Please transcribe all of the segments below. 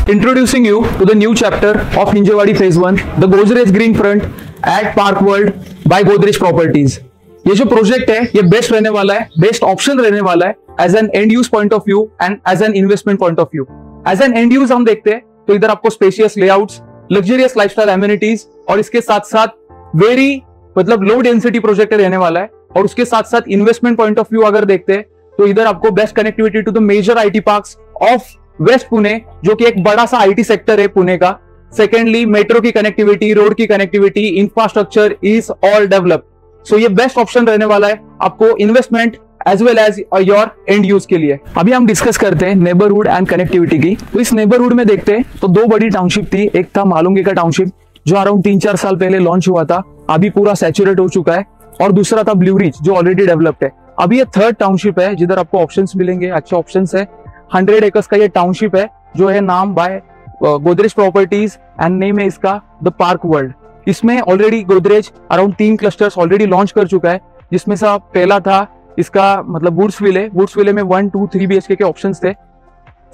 Introducing you to the new chapter of Hinjewadi Phase 1, the Godrej Green Front at Park World by Godrej Properties. ये जो project है ये best रहने वाला है, बेस्ट ऑप्शन रहने वाला है as an end use point of view and as an investment point of view. As an end use हम देखते हैं तो इधर आपको spacious layouts, luxurious lifestyle amenities और इसके साथ साथ वेरी मतलब लो डेंसिटी प्रोजेक्ट रहने वाला है। और उसके साथ साथ इन्वेस्टमेंट पॉइंट ऑफ व्यू अगर देखते हैं तो इधर आपको best connectivity to the major IT parks of west Pune, जो कि एक बड़ा सा आईटी सेक्टर है पुणे का। सेकेंडली मेट्रो की कनेक्टिविटी, रोड की connectivity, infrastructure is all developed. So ये बेस्ट ऑप्शन रहने वाला है आपको investment as well as your end use के लिए। अभी हम डिस्कस करते हैं नेबरहुड एंड कनेक्टिविटी की। तो इस नेबरहुड में देखते हैं तो दो बड़ी टाउनशिप थी। एक था मालुंगे का टाउनशिप जो अराउंड 3-4 साल पहले लॉन्च हुआ था, अभी पूरा सैचुरेट हो चुका है। और दूसरा था ब्लू रिच जो ऑलरेडी डेवलप्ड है। अभी ये थर्ड टाउनशिप है जिधर आपको ऑप्शंस मिलेंगे, अच्छे ऑप्शंस है। 100 एकर्स का ये टाउनशिप है जो है नाम by Godrej properties and name है इसका द पार्क वर्ल्ड। इसमें already Godrej around 3 clusters already launch कर चुका है, जिसमें से पहला था इसका मतलब वुड्सविले। वुड्सविले में 1, 2, 3 BHK के ऑप्शंस थे।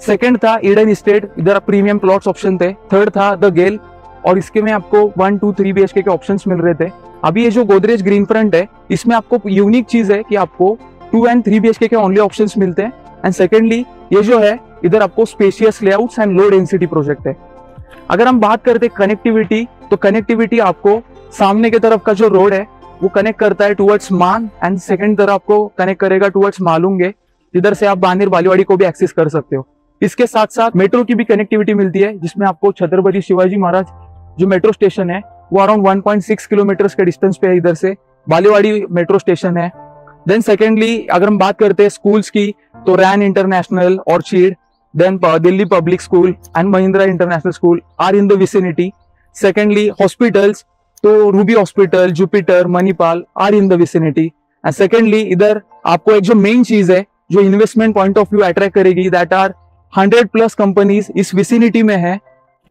सेकंड था ईडन इस्टेट, इधर प्रीमियम प्लॉट्स ऑप्शन थे। थर्ड था द गेल और इसके में आपको 1, 2, 3 BHK के ऑप्शंस मिल रहे थे। अभी ये जो गोदरेज ग्रीन फ्रंट है इसमें आपको यूनिक चीज है कि आपको 2 and 3 BHK के ओनली ऑप्शंस मिलते हैं। एंड सेकेंडली ये जो है इधर आपको spacious layouts and low density project है। अगर हम बात करते हैं कनेक्टिविटी, तो कनेक्टिविटी आपको सामने की तरफ का जो रोड है वो कनेक्ट करता है टुवर्ड्स मान एंड सेकंड तरफ आपको कनेक्ट करेगा टुवर्ड्स मालुंगे, जिधर से आप बानेर बालीवाड़ी को भी एक्सेस कर सकते हो। इसके साथ साथ मेट्रो की भी कनेक्टिविटी मिलती है, जिसमें आपको छत्रपति शिवाजी महाराज जो मेट्रो स्टेशन है वो अराउंड 1.6 किलोमीटर के डिस्टेंस पे है, इधर से बालीवाड़ी मेट्रो स्टेशन है। देन सेकेंडली अगर हम बात करते हैं स्कूल्स की तो Ryan International, Orchid, then Delhi Public School and Mahindra International School are in the vicinity. Secondly hospitals तो Ruby Hospital, Jupiter, Manipal are in the vicinity. And secondly इधर आपको एक जो मेन चीज है जो investment point of view attract करेगी, दैट आर 100+ कंपनीज इस विसिनिटी में है।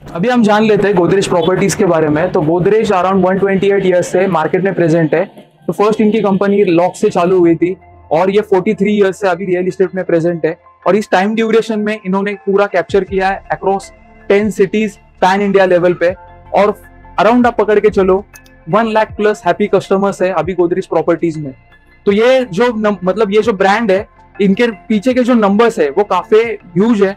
अभी हम जान लेते हैं गोदरेज प्रॉपर्टीज के बारे में। तो गोदरेज अराउंड 128 ईयर्स से मार्केट में प्रेजेंट है। तो फर्स्ट इनकी कंपनी लॉक से चालू हुई थी और ये 43 ईयर्स से अभी रियल एस्टेट में प्रेजेंट है। और इस टाइम ड्यूरेशन में इन्होंने पूरा कैप्चर किया है across 10 cities pan India level पे। और अराउंड आप पकड़ के चलो 1 लाख+ हैप्पी कस्टमर्स है अभी गोदरेज प्रॉपर्टीज में। तो ये जो मतलब ये जो ब्रांड है इनके पीछे के जो नंबर्स है वो काफी ह्यूज है,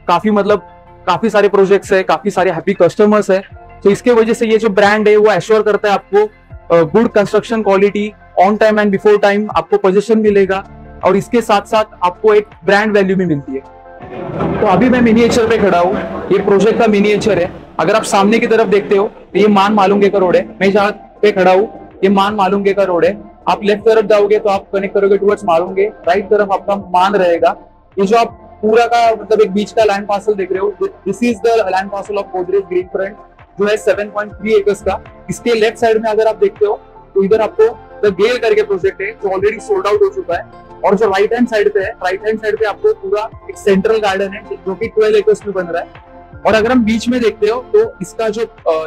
काफी सारे प्रोजेक्ट्स है, काफी सारे हैप्पी कस्टमर्स है। तो इसके वजह से ये जो ब्रांड है वो एश्योर करता है आपको good construction quality, on time and before time आपको पोजीशन मिलेगा और इसके साथ साथ आपको एक ब्रांड वैल्यू भी मिलती है। तो अभी मैं मिनिएचर पे खड़ा हूँ, ये प्रोजेक्ट का मिनिएचर है। अगर आप सामने की तरफ देखते हो तो ये मान मालुंगे का रोड है। मैं जहाँ पे खड़ा हूँ ये मान मालुंगे का रोड है। आप लेफ्ट तरफ जाओगे तो आप कनेक्ट करोगे टुवर्ड्स मालुंगे, राइट तरफ आपका मान रहेगा। ये जो आप पूरा का मतलब एक बीच का लैंड पार्सल देख रहे हो, this is the land parcel of Godrej green front जो है 7.3 एकर्स का। इसके लेफ्ट साइड में अगर आप देखते हो तो इधर आपको द गेल करके प्रोजेक्ट है जो ऑलरेडी सोल्ड आउट हो चुका है। और जो राइट हैंड साइड पे आपको पूरा एक सेंट्रल गार्डन है जो कि 12 एकर्स में बन रहा है। और अगर हम बीच में देखते हो तो इसका जो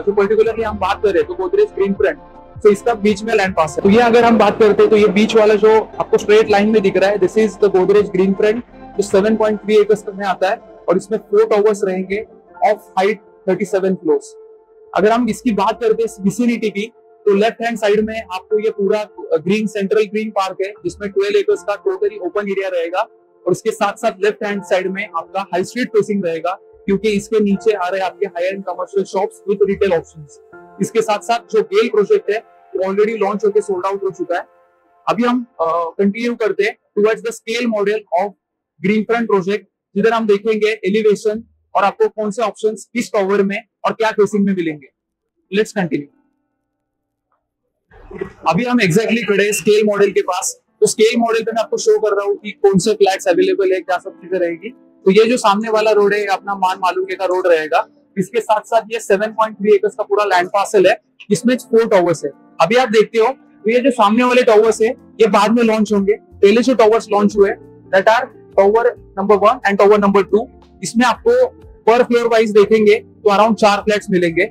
पर्टिकुलरली हम बात कर रहे हैं तो गोदरेज ग्रीन फ्रंट, तो इसका बीच में लैंड पास है। तो ये अगर हम बात करते हैं तो ये बीच वाला जो आपको स्ट्रेट लाइन में दिख रहा है, this is the Godrej green front जो 7.3 एकर्स में आता है। और इसमें 4 टावर्स रहेंगे ऑफ हाइट 37 फ्लोर्स। अगर हम इसकी बात करते हैं विसिनिटी की तो लेफ्ट हैंड साइड में आपको ये पूरा ग्रीन सेंट्रल ग्रीन पार्क है जिसमें 12 एकर्स का टोटली ओपन एरिया रहेगा। और इसके साथ साथ लेफ्ट हैंड साइड में आपका हाई स्ट्रीट फेसिंग रहेगा, क्योंकि इसके नीचे आ रहे हैं आपके high and commercial shops with retail options. इसके साथ साथ जो गेल प्रोजेक्ट है वो ऑलरेडी लॉन्च होकर सोल्ड आउट हो चुका है। अभी हम कंटिन्यू करते हैं towards the scale model of green front project, जिधर हम देखेंगे एलिवेशन और आपको कौन से ऑप्शंस किस टावर में और क्या फेसिंग में मिलेंगे। Let's continue. अभी हम एग्जैक्टली खड़े हैं स्केल मॉडल के पास। तो स्केल मॉडल पे मैं आपको शो कर रहा हूँ कि कौन से फ्लैट्स अवेलेबल है, क्या सब चीजें रहेगी। तो ये जो सामने वाला रोड है अपना मान मालुंगे का रोड रहेगा। इसके साथ साथ ये 7.3 एकर्स का पूरा लैंड पार्सल है जिसमें 4 टावर्स है। अभी आप देखते हो तो ये जो सामने वाले टावर्स है ये बाद में लॉन्च होंगे। पहले जो टावर्स लॉन्च हुए that are tower number 1 and tower number 2। इसमें आपको पर फ्लोर वाइज देखेंगे तो अराउंड 4 फ्लैट्स मिलेंगे।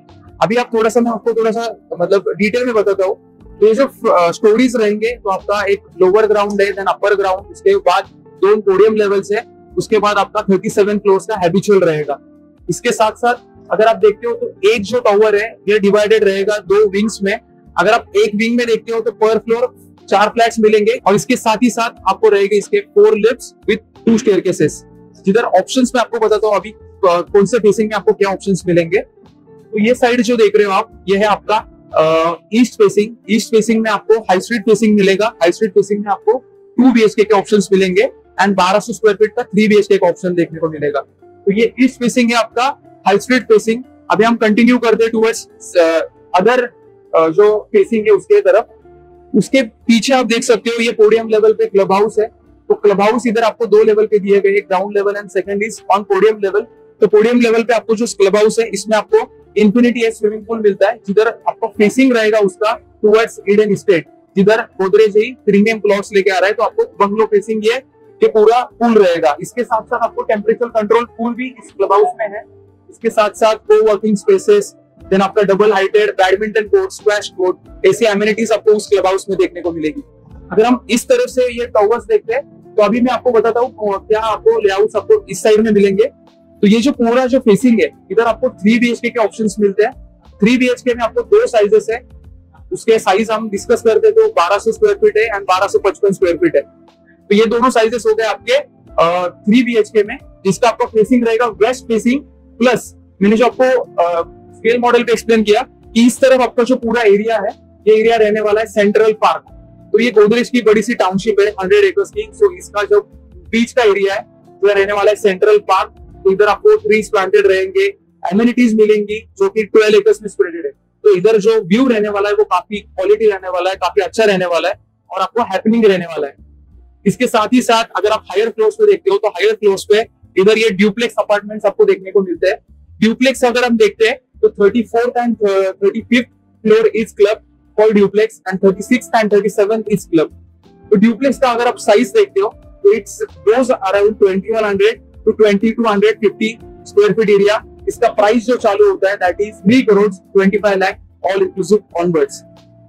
अभी आप थोड़ा सा मैं आपको थोड़ा सा मतलब डिटेल में बताता हूँ। तो ये जो स्टोरीज रहेंगे तो आपका एक लोअर ग्राउंड है, देन अपर ग्राउंड, उसके बाद 2 पोडियम लेवल्स है, उसके बाद आपका 37 फ्लोर्स का हैबिचुअल रहेगा। इसके साथ साथ अगर आप देखते हो तो एक जो टावर है ये डिवाइडेड रहेगा 2 विंग्स में। अगर आप एक विंग में देखते हो तो पर फ्लोर 4 फ्लैट्स मिलेंगे और इसके साथ ही साथ आपको रहेंगे इसके 4 लिफ्ट्स विद 2 स्टेयरकेसेस। जिधर ऑप्शंस में आपको बताता हूँ अभी कौन से फेसिंग में आपको क्या ऑप्शंस मिलेंगे। तो ये साइड जो देख रहे हो आप, ये है आपका ईस्ट फेसिंग। ईस्ट फेसिंग में आपको हाई स्ट्रीट फेसिंग मिलेगा। हाई स्ट्रीट फेसिंग में आपको 2 BHK के ऑप्शंस मिलेंगे एंड 1200 स्क्वायर फीट का 3 BHK का ऑप्शन देखने को मिलेगा। तो ये ईस्ट फेसिंग है आपका हाई स्ट्रीट फेसिंग। अभी हम कंटिन्यू करते हैं टुवर्ड्स अदर जो फेसिंग है उसके तरफ। उसके पीछे आप देख सकते हो ये पोडियम लेवल पे क्लब हाउस है। तो क्लब हाउस इधर आपको 2 लेवल पे दिए गए, एक ground level and second is on podium level. तो पोडियम लेवल पे आपको जो क्लब हाउस है इसमें आपको इंफिनिटी एज स्विमिंग पूल मिलता है, जिधर आपको फेसिंग रहेगा उसका टुवर्ड्स ईडन एस्टेट, जिधर गोदरेज ही प्रीमियम प्लॉट्स लेके आ रहा है। तो आपको बंगलो फेसिंग ये पूरा पूल रहेगा। इसके साथ साथ आपको टेम्परेचर कंट्रोल पूल भी इस क्लब हाउस में है। इसके साथ साथ को वर्किंग स्पेसेस, देन आपका double heighted badminton court, squash court, ऐसी एमिनिटीज आपको उस क्लब हाउस में देखने को मिलेगी। अगर हम इस तरफ से ये टावर्स देखते हैं तो अभी मैं आपको बताता हूँ क्या आपको लेआउट्स आपको इस साइड में मिलेंगे। तो ये जो पूरा जो फेसिंग है इधर आपको 3 BHK के ऑप्शंस मिलते हैं। 3 BHK में आपको 2 साइजेस है। उसके साइज हम डिस्कस करते तो 1200 स्क्वायर फीट है एंड 1255 स्क्वायर फीट है। तो ये दोनों साइजेस हो गए आपके 3 BHK में, जिसका आपका फेसिंग रहेगा वेस्ट फेसिंग प्लस। मैंने जो आपको स्केल मॉडल पे एक्सप्लेन किया कि इस तरफ आपका जो पूरा एरिया है ये एरिया रहने वाला है सेंट्रल पार्क। तो ये गोदरेज की बड़ी सी टाउनशिप है 100 एकर्स की। सो इसका जो बीच का एरिया है वो रहने वाला है सेंट्रल पार्क। तो इधर आपको ट्रीज प्लांटेड रहेंगे, एमिनिटीज मिलेंगी जो कि 12 एकर्स में स्प्रेडेड है। तो इधर जो व्यू रहने वाला है वो काफी क्वालिटी रहने वाला है, काफी अच्छा रहने वाला है और आपको हैपनिंग रहने वाला है। इसके साथ ही साथ अगर आप हायर फ्लोर्स पे देखते हो तो हायर फ्लोर्स पे इधर ये ड्यूप्लेक्स अपार्टमेंट्स आपको देखने को मिलते हैं। ड्यूप्लेक्स अगर हम देखते हैं तो 34th and 35th floor is club called duplex and 36th and 37th is club. तो ड्यूप्लेक्स का अगर आप साइज देखते हो तो it's goes around 2100 to 2250 square feet area. इसका प्राइस जो चालू होता है that is 3 crore 25 lakh all inclusive onwards.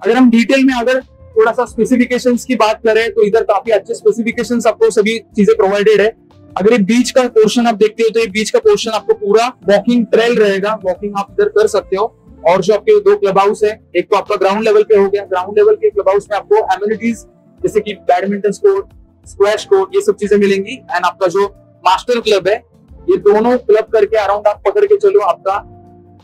अगर हम डिटेल में अगर थोड़ा सा स्पेसिफिकेशंस की बात करें तो इधर काफी अच्छे स्पेसिफिकेशंस आपको सभी चीजें प्रोवाइडेड है। अगर ये बीच का पोर्शन आप देखते हो तो ये बीच का पोर्शन आपको पूरा वॉकिंग ट्रेल रहेगा, वॉकिंग आप इधर कर सकते हो। और जो आपके 2 क्लब हाउस है, एक तो आपका ग्राउंड लेवल पे हो गया, ग्राउंड लेवल के क्लब हाउस में आपको एमिनिटीज जैसे कि बैडमिंटन कोर्ट, स्क्वैश कोर्ट, ये सब चीजें मिलेंगी। एंड आपका जो मास्टर क्लब है ये दोनों क्लब करके अराउंड आप पकड़ के चलो आपका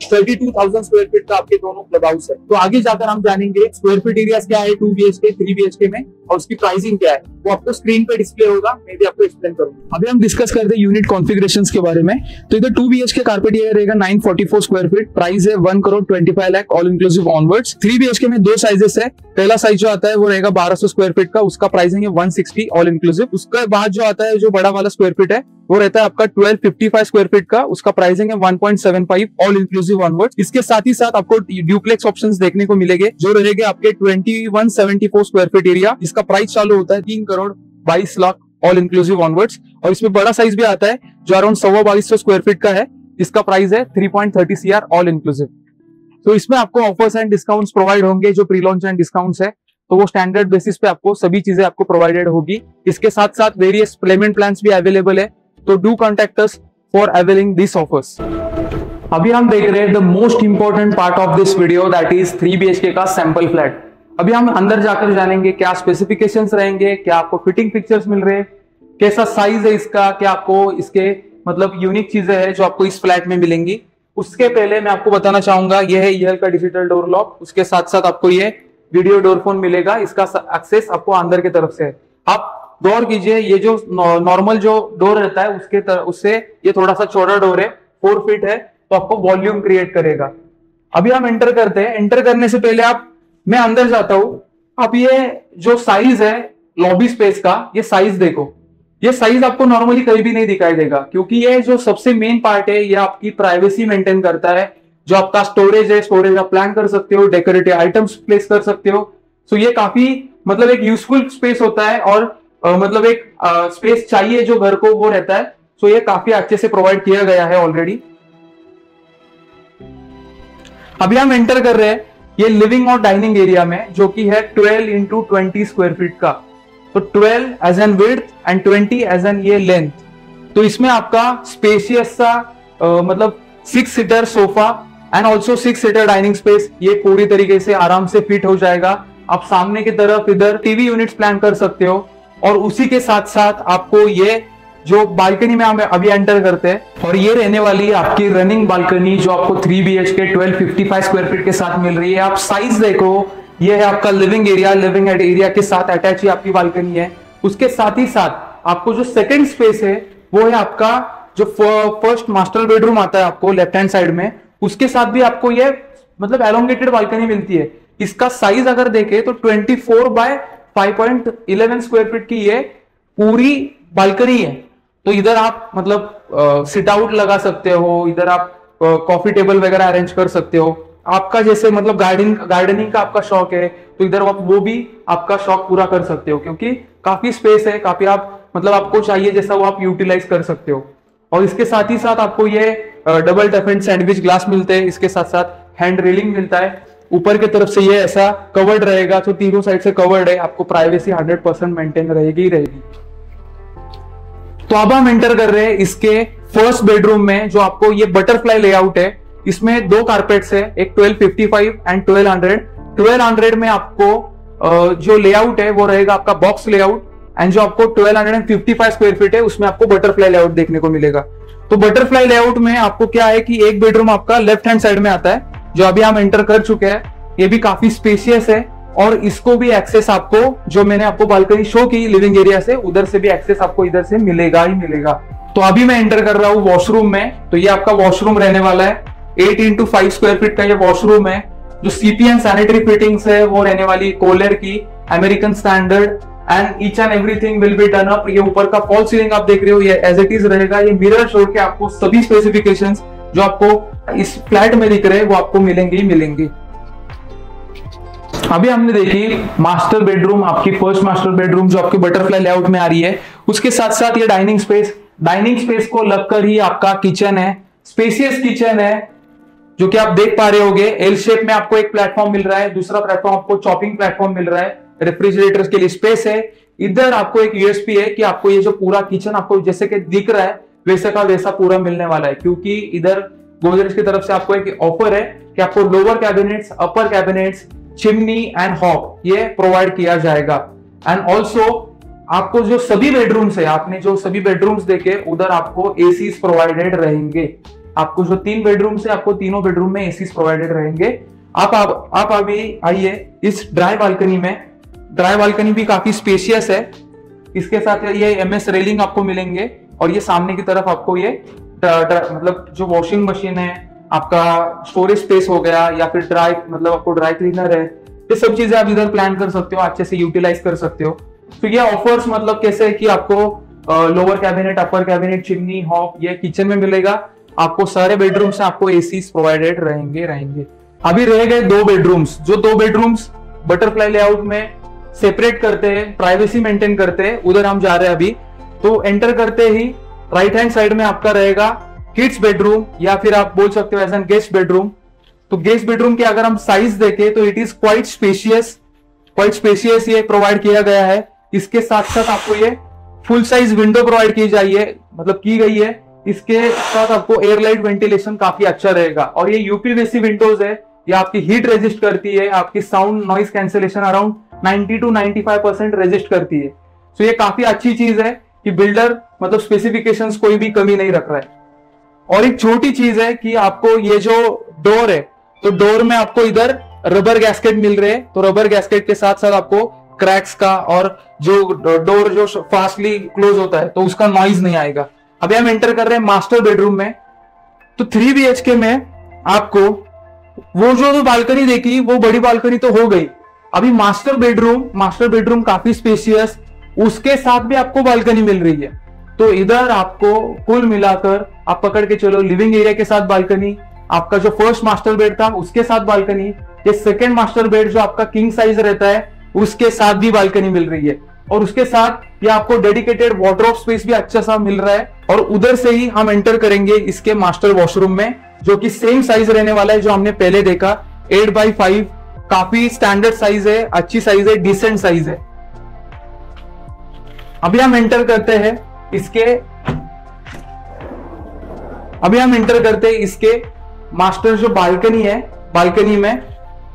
32,000 स्क्वायर फीट का आपके दोनों क्लब हाउस है। तो आगे जाकर हम जानेंगे स्क्वायर फीट एरिया क्या है 2 BHK 3 BHK में और उसकी प्राइसिंग क्या है, वो आपको स्क्रीन पे डिस्प्ले होगा, मैं भी आपको एक्सप्लेन करूंगा। अभी हम डिस्कस करते हैं यूनिट कॉन्फ़िगरेशंस के बारे में। तो इधर 2 BHK कारपेट एरिया रहेगा 944 स्क्वायर फीट, प्राइस है 1 crore 25 lakh all inclusive onwards. 3 BHK में 2 साइजेस है। पहला साइज जो आता है वो रहेगा 1200 स्क्वायर फीट का, उसका प्राइसिंग है 160 ऑल इंक्लूसिव। उसके बाद जो आता है जो बड़ा वाला स्क्वायर फीट है वो रहता है आपका 1255 स्क्वायर फीट का, उसका प्राइसिंग है 1.75 ऑल इंक्लूसिव ऑनवर्ड्स। इसके साथ ही साथ आपको ड्यूप्लेक्स ऑप्शंस देखने को मिलेंगे जो रहेंगे आपके 2174 स्क्वायर फीट एरिया, जिसका प्राइस चालू होता है 3 crore 22 lakh all inclusive onwards. और इसमें बड़ा साइज भी आता है जो अराउंड 2200 स्क्वायर फीट का है, इसका प्राइस है 3.30 CR ऑल इंक्लूसिव। तो इसमें आपको ऑफर्स एंड डिस्काउंट्स प्रोवाइड होंगे, जो प्री लॉन्च एंड डिस्काउंट्स है तो वो स्टैंडर्ड बेसिस पे आपको सभी चीजें आपको प्रोवाइडेड होगी। इसके साथ साथ वेरियस पेमेंट प्लान्स भी अवेलेबल है, तो do contact us for availing this offers. अभी हम देख रहे हैं the most important part of this video that is 3 BHK का सैंपल फ्लैट। अभी हम अंदर जाकर जानेंगे क्या स्पेसिफिकेशंस रहेंगे, क्या आपको फिटिंग पिक्चर्स मिल रहे हैं, कैसा साइज है इसका, क्या आपको इसके मतलब यूनिक चीजें हैं जो आपको इस फ्लैट में मिलेंगी। उसके पहले मैं आपको बताना चाहूंगा ये है EL का डिजिटल डोर लॉक, उसके साथ साथ आपको ये वीडियो डोर फोन मिलेगा, इसका एक्सेस आपको अंदर की तरफ से है। आप गौर कीजिए ये जो नॉर्मल जो डोर रहता है उससे ये थोड़ा सा चौड़ा डोर है, 4 फीट है, तो आपको वॉल्यूम क्रिएट करेगा। अभी हम एंटर करते हैं। एंटर करने से पहले मैं अंदर जाता हूं। अब ये जो साइज है लॉबी स्पेस का, ये साइज देखो, ये साइज आपको नॉर्मली कहीं भी नहीं दिखाई देगा, क्योंकि ये जो सबसे मेन पार्ट है ये आपकी प्राइवेसी मेंटेन करता है। जो आपका स्टोरेज है, स्टोरेज आप प्लान कर सकते हो, डेकोरेटिव आइटम्स प्लेस कर सकते हो। सो ये काफी मतलब एक यूजफुल स्पेस होता है और मतलब एक स्पेस चाहिए जो घर को वो रहता है। सो ये काफी अच्छे से प्रोवाइड किया गया है ऑलरेडी। अभी हम एंटर कर रहे हैं ये लिविंग और डाइनिंग एरिया में, जो कि है 12 into 20 स्क्वायर फीट का। तो 12 as an width and 20 as an ये लेंथ। तो इसमें आपका स्पेशियस सा मतलब 6 seater sofa and also 6 seater dining space, ये पूरी तरीके से आराम से फिट हो जाएगा। आप सामने की तरफ इधर टीवी यूनिट्स प्लान कर सकते हो, और उसी के साथ साथ आपको ये जो बालकनी में हम अभी एंटर करते हैं, और ये रहने वाली है आपकी रनिंग बालकनी जो आपको 3 BHK 1255 स्क्वायर फीट के साथ मिल रही है। आप साइज देखो, ये है आपका लिविंग एरिया, लिविंग एरिया के साथ अटैच ही आपकी बालकनी है। उसके साथ ही साथ आपको जो सेकंड स्पेस है वो है आपका जो फर्स्ट मास्टर बेडरूम आता है आपको लेफ्ट हैंड साइड में, उसके साथ भी आपको ये मतलब एलोंगेटेड बालकनी मिलती है। इसका साइज अगर देखें तो 24 बाय 5.11 स्क्वायर फीट की ये पूरी बालकनी है। तो इधर आप मतलब सिट आउट लगा सकते हो, इधर आप कॉफी टेबल वगैरह अरेंज कर सकते हो। आपका जैसे मतलब गार्डनिंग का आपका शौक है तो इधर आप वो भी आपका शौक पूरा कर सकते हो, क्योंकि काफी स्पेस है, काफी आप मतलब आपको चाहिए जैसा वो आप यूटिलाइज कर सकते हो। और इसके साथ ही साथ आपको ये डबल डेफिनेट सैंडविच ग्लास मिलते हैं, इसके साथ साथ हैंड रेलिंग मिलता है। ऊपर की तरफ से ये ऐसा कवर्ड रहेगा, तो तीनों साइड से कवर्ड है, आपको प्राइवेसी 100% मेंटेन रहेगी ही रहेगी। तो अब हम एंटर कर रहे हैं इसके फर्स्ट बेडरूम में, जो आपको ये बटरफ्लाई लेआउट है। इसमें 2 कारपेट्स है, एक 1255 एंड 1200। 1200 में आपको जो लेआउट है वो रहेगा आपका बॉक्स लेआउट, एंड जो आपको 1255 स्क्वायर फीट है उसमें आपको बटरफ्लाई लेआउट देखने को मिलेगा। तो बटरफ्लाई लेआउट में आपको क्या है कि एक बेडरूम आपका लेफ्ट हैंड साइड में आता है, जो अभी हम एंटर कर चुके हैं। ये भी काफी स्पेशियस है, और इसको भी एक्सेस आपको, जो मैंने आपको बालकनी शो की लिविंग एरिया से, उधर से भी एक्सेस आपको इधर से मिलेगा ही मिलेगा। तो अभी मैं एंटर कर रहा हूँ वॉशरूम में। तो ये आपका वॉशरूम रहने वाला है, 8x5 स्क्वायर फीट का ये वॉशरूम है। जो सीपीएन सैनिटरी फिटिंग्स है वो रहने वाली कोलर की, American standard, and each and everything will be done up. ये ऊपर का फॉल सीलिंग आप देख रहे हो, ये एज इट इज रहेगा। ये मिरर छोड़ के आपको सभी स्पेसिफिकेशंस जो आपको इस फ्लैट में दिख रहे हैं वो आपको मिलेंगे ही मिलेंगे। अभी हमने देखी मास्टर बेडरूम, आपकी फर्स्ट मास्टर बेडरूम जो आपकी बटरफ्लाई लेआउट में आ रही है। उसके साथ साथ ये डाइनिंग स्पेस को लगकर ही आपका किचन है, स्पेसियस किचन है, जो कि आप देख पा रहे होगे। एल शेप में आपको एक प्लेटफॉर्म मिल रहा है, दूसरा प्लेटफॉर्म आपको चॉपिंग प्लेटफॉर्म मिल रहा है, रेफ्रिजरेटर के लिए स्पेस है। इधर आपको एक यूएसपी है कि आपको ये जो पूरा किचन आपको जैसे कि दिख रहा है वैसे का वैसा पूरा मिलने वाला है, क्योंकि इधर गोदरेज की तरफ से आपको एक ऑफर है कि आपको lower cabinets, upper cabinets, chimney and hob ये प्रोवाइड किया जाएगा। एंड ऑल्सो आपको जो सभी बेडरूम्स है, आपने जो सभी बेडरूम्स देखे उधर आपको एसीज प्रोवाइडेड रहेंगे। आपको जो 3 बेडरूम्स है, आपको तीनों बेडरूम में एसीज प्रोवाइडेड रहेंगे। आप अभी आइए इस ड्राई बालकनी में। ड्राई बालकनी भी काफी स्पेशियस है, इसके साथ ये एमएस रेलिंग आपको मिलेंगे, और ये सामने की तरफ आपको ये मतलब जो वॉशिंग मशीन है, आपका स्टोरेज स्पेस हो गया, या फिर ड्राई मतलब आपको ड्राई क्लीनर है, ये सब चीजें आप इधर प्लान कर सकते हो, अच्छे से यूटिलाइज कर सकते हो। तो ये ऑफर्स मतलब कैसे है कि आपको लोअर कैबिनेट, अपर कैबिनेट, चिमनी, हॉब ये किचन में मिलेगा। आपको सारे बेडरूम से आपको एसी प्रोवाइडेड रहेंगे। अभी रह गए 2 बेडरूम्स, जो 2 बेडरूम्स बटरफ्लाई लेआउट में सेपरेट करते हैं, प्राइवेसी मेंटेन करते हैं, उधर हम जा रहे हैं अभी। तो एंटर करते ही राइट हैंड साइड में आपका रहेगा किड्स बेडरूम, या फिर आप बोल सकते हो एज एन गेस्ट बेडरूम। तो गेस्ट बेडरूम के अगर हम साइज देखें तो इट इज क्वाइट स्पेशियस ये प्रोवाइड किया गया है। इसके साथ साथ आपको ये फुल साइज विंडो प्रोवाइड की गई है। इसके साथ आपको एयरलाइट वेंटिलेशन काफी अच्छा रहेगा, और ये यूपीवीसी विंडोज है, ये आपकी हीट रेजिस्ट करती है, आपकी sound noise cancellation around 90 to 95% resist करती है। सो ये काफी अच्छी चीज है कि बिल्डर मतलब स्पेसिफिकेशंस कोई भी कमी नहीं रख रहा है। और एक छोटी चीज है कि आपको ये जो डोर है, तो डोर में आपको इधर रबर गैस्केट मिल रहे हैं। तो रबर गैस्केट के साथ साथ आपको क्रैक्स का और जो डोर जो फास्टली क्लोज होता है तो उसका नॉइज नहीं आएगा। अभी हम एंटर कर रहे हैं मास्टर बेडरूम में। तो 3 BHK में आपको वो जो बालकनी देखी वो बड़ी बालकनी तो हो गई। अभी मास्टर बेडरूम काफी स्पेशियस, उसके साथ भी आपको बालकनी मिल रही है। तो इधर आपको कुल मिलाकर आप पकड़ के चलो, लिविंग एरिया के साथ बालकनी, आपका जो फर्स्ट मास्टर बेड था उसके साथ बालकनी, ये सेकंड मास्टर बेड जो आपका किंग साइज रहता है उसके साथ भी बालकनी मिल रही है। और उसके साथ ये आपको डेडिकेटेड वार्डरोब स्पेस भी अच्छा सा मिल रहा है। और उधर से ही हम एंटर करेंगे इसके मास्टर वॉशरूम में, जो कि सेम साइज रहने वाला है जो हमने पहले देखा, 8x5, काफी स्टैंडर्ड साइज है, अच्छी साइज है, डिसेंट साइज है। अभी हम एंटर करते हैं इसके अभी हम एंटर करते हैं इसके मास्टर जो बालकनी है, बालकनी में।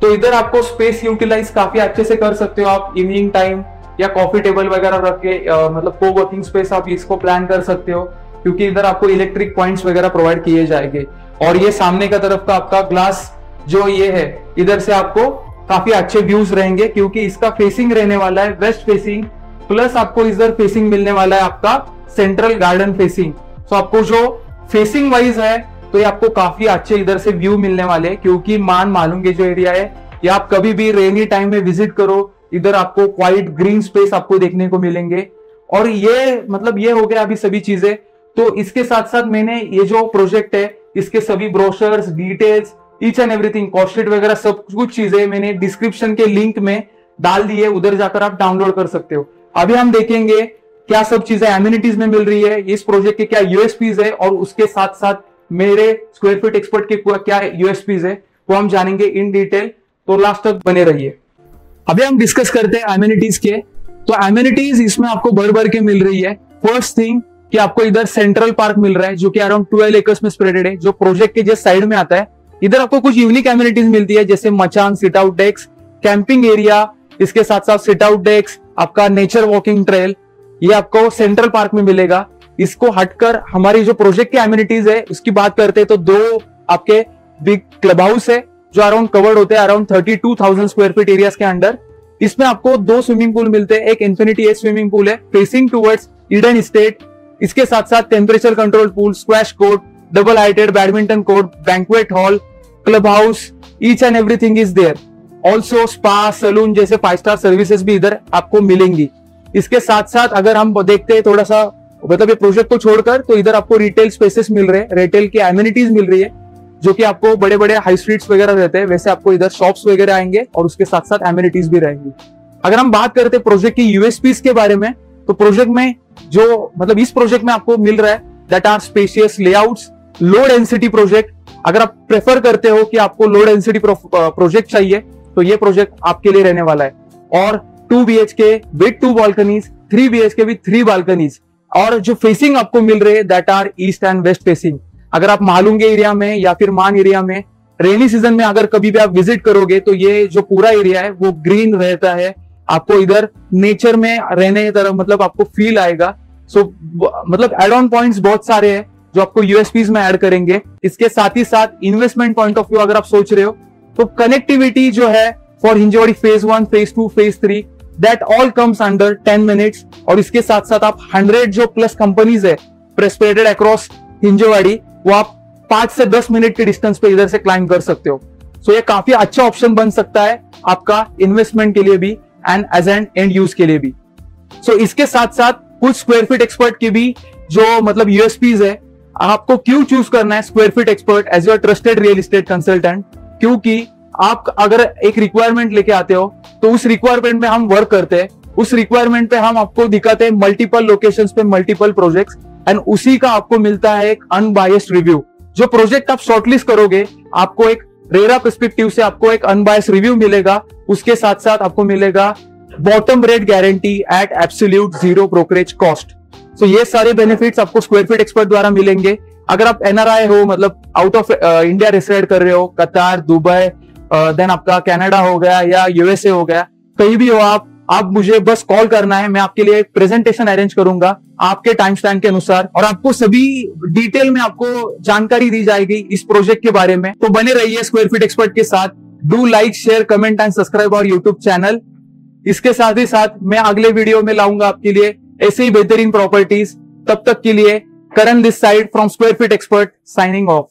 तो इधर आपको स्पेस यूटिलाइज काफी अच्छे से कर सकते हो आप। इवनिंग टाइम या कॉफी टेबल वगैरह रख के मतलब को वर्किंग स्पेस आप इसको प्लान कर सकते हो, क्योंकि इधर आपको इलेक्ट्रिक पॉइंट्स वगैरह प्रोवाइड किए जाएंगे। और ये सामने का तरफ का आपका ग्लास जो ये है, इधर से आपको काफी अच्छे व्यूज रहेंगे, क्योंकि इसका फेसिंग रहने वाला है वेस्ट फेसिंग, प्लस आपको इधर फेसिंग मिलने वाला है आपका सेंट्रल गार्डन फेसिंग। तो आपको जो फेसिंग वाइज है तो ये आपको काफी अच्छे इधर से व्यू मिलने वाले हैं, क्योंकि मालूम के जो एरिया है, या आप कभी भी रेनी टाइम में विजिट करो, इधर आपको क्वाइट ग्रीन स्पेस आपको देखने को मिलेंगे। और ये मतलब ये हो गया अभी सभी चीजें। तो इसके साथ साथ मैंने ये जो प्रोजेक्ट है, इसके सभी brochures, details, each and everything, cost sheet वगैरह सब कुछ चीजें मैंने डिस्क्रिप्शन के लिंक में डाल दी है, उधर जाकर आप डाउनलोड कर सकते हो। अभी हम देखेंगे क्या सब चीजें एमिनिटीज में मिल रही है, इस प्रोजेक्ट के क्या यूएसपीज है, और उसके साथ साथ मेरे स्क्वायर फीट एक्सपर्ट के क्या यूएसपीज है वो हम जानेंगे इन डिटेल। तो लास्ट तक बने रहिए। अभी हम डिस्कस करते हैं एमिनिटीज के। तो एमिनिटीज इसमें आपको भर भर के मिल रही है। फर्स्ट थिंग कि आपको इधर सेंट्रल पार्क मिल रहा है, जो कि अराउंड 12 एकर्स में स्प्रेडेड है, जो प्रोजेक्ट के जस्ट साइड में आता है। इधर आपको कुछ यूनिक एमिनिटीज मिलती है, जैसे मचान, सिट आउट डेक्स, कैंपिंग एरिया, इसके साथ साथ सिट आउट डेक्स, आपका नेचर वॉकिंग ट्रेल, ये आपको सेंट्रल पार्क में मिलेगा। इसको हटकर हमारी जो प्रोजेक्ट की एमिनिटीज है उसकी बात करते हैं तो दो आपके बिग क्लब हाउस है, जो अराउंड कवर्ड होते हैं अराउंड 32,000 स्क्वायर फीट एरियाज के अंडर। इसमें आपको 2 स्विमिंग पूल मिलते हैं, एक इन्फिनिटी एज स्विमिंग पूल है फेसिंग टुवर्ड्स ईडन स्टेट, इसके साथ साथ temperature control pool, squash court, double heighted badminton court, banquet hall, club house, each and everything is there. Also spa, salon जैसे 5 star services भी इधर आपको मिलेंगी। इसके साथ साथ अगर हम देखते हैं थोड़ा सा मतलब ये प्रोजेक्ट को छोड़कर, तो इधर आपको रिटेल स्पेसेस मिल रहे हैं, रिटेल की एमिनिटीज मिल रही है, जो कि आपको बड़े बड़े हाई स्ट्रीट्स वगैरह रहते हैं, वैसे आपको इधर शॉप्स वगैरह आएंगे और उसके साथ साथ एमिनिटीज भी रहेंगी। अगर हम बात करते हैं प्रोजेक्ट की यूएसपीज के बारे में, तो प्रोजेक्ट में जो मतलब इस प्रोजेक्ट में आपको मिल रहा है that are spacious layouts, low density project. अगर आप प्रेफर करते हो कि आपको लो डेंसिटी प्रोजेक्ट चाहिए, तो ये प्रोजेक्ट आपके लिए रहने वाला है। और 2 BHK with 2 balconies, 3 BHK with 3 balconies, और जो फेसिंग आपको मिल रहे हैं that are east and west facing. अगर आप मालूंगे एरिया में या फिर मान एरिया में रेनी सीजन में अगर कभी भी आप विजिट करोगे, तो ये जो पूरा एरिया है वो ग्रीन रहता है, आपको इधर नेचर में रहने की तरफ मतलब आपको फील आएगा। सो मतलब एड ऑन पॉइंट्स बहुत सारे हैं जो आपको यूएसपीज में ऐड करेंगे। इसके साथ ही साथ इन्वेस्टमेंट पॉइंट ऑफ व्यू अगर आप सोच रहे हो, तो कनेक्टिविटी जो है for Hinjawadi phase 1, phase 2, phase 3 that all comes under 10 minutes. और इसके साथ साथ आप 100 जो प्लस कंपनीज है स्प्रेडेड अक्रॉस हिंजवाड़ी, वो आप 5 से 10 मिनट के डिस्टेंस पे इधर से क्लाइंब कर सकते हो। सो ये काफी अच्छा ऑप्शन बन सकता है आपका इन्वेस्टमेंट के लिए भी and as an end use के लिए भी। सो इसके साथ साथ कुछ स्क्वायर फीट एक्सपर्ट की भी जो मतलब यूएसपीज है, आपको क्यों चूज करना है square feet expert as your trusted real estate consultant, क्योंकि आप अगर एक रिक्वायरमेंट लेके आते हो तो उस रिक्वायरमेंट में हम वर्क करते हैं, उस रिक्वायरमेंट पे हम आपको दिखाते हैं मल्टीपल लोकेशंस पे मल्टीपल प्रोजेक्ट्स, एंड उसी का आपको मिलता है एक अनबायस्ड रिव्यू। जो प्रोजेक्ट आप शॉर्टलिस्ट करोगे, आपको एक रेरा पर्सपेक्टिव से आपको एक अनबायस्ड रिव्यू मिलेगा, उसके साथ साथ आपको मिलेगा bottom rate guarantee at absolute 0 brokerage cost. So ये सारे बेनिफिट्स आपको स्क्वायर फीट एक्सपर्ट द्वारा मिलेंगे। अगर आप एनआरआई हो, मतलब आउट ऑफ इंडिया रेसिडेंट कर रहे हो, कतार, दुबई, देन आपका कनाडा हो गया या यूएसए हो गया, कहीं भी हो आप मुझे बस कॉल करना है, मैं आपके लिए एक प्रेजेंटेशन अरेंज करूंगा आपके टाइम स्टैम्प के अनुसार, और आपको सभी डिटेल में आपको जानकारी दी जाएगी इस प्रोजेक्ट के बारे में। तो बने रहिए स्क्वायर फीट एक्सपर्ट के साथ। Do like, share, comment and subscribe our YouTube channel. इसके साथ ही साथ मैं अगले वीडियो में लाऊंगा आपके लिए ऐसे ही बेहतरीन प्रॉपर्टीज। तब तक के लिए Karan this side from square feet expert signing of.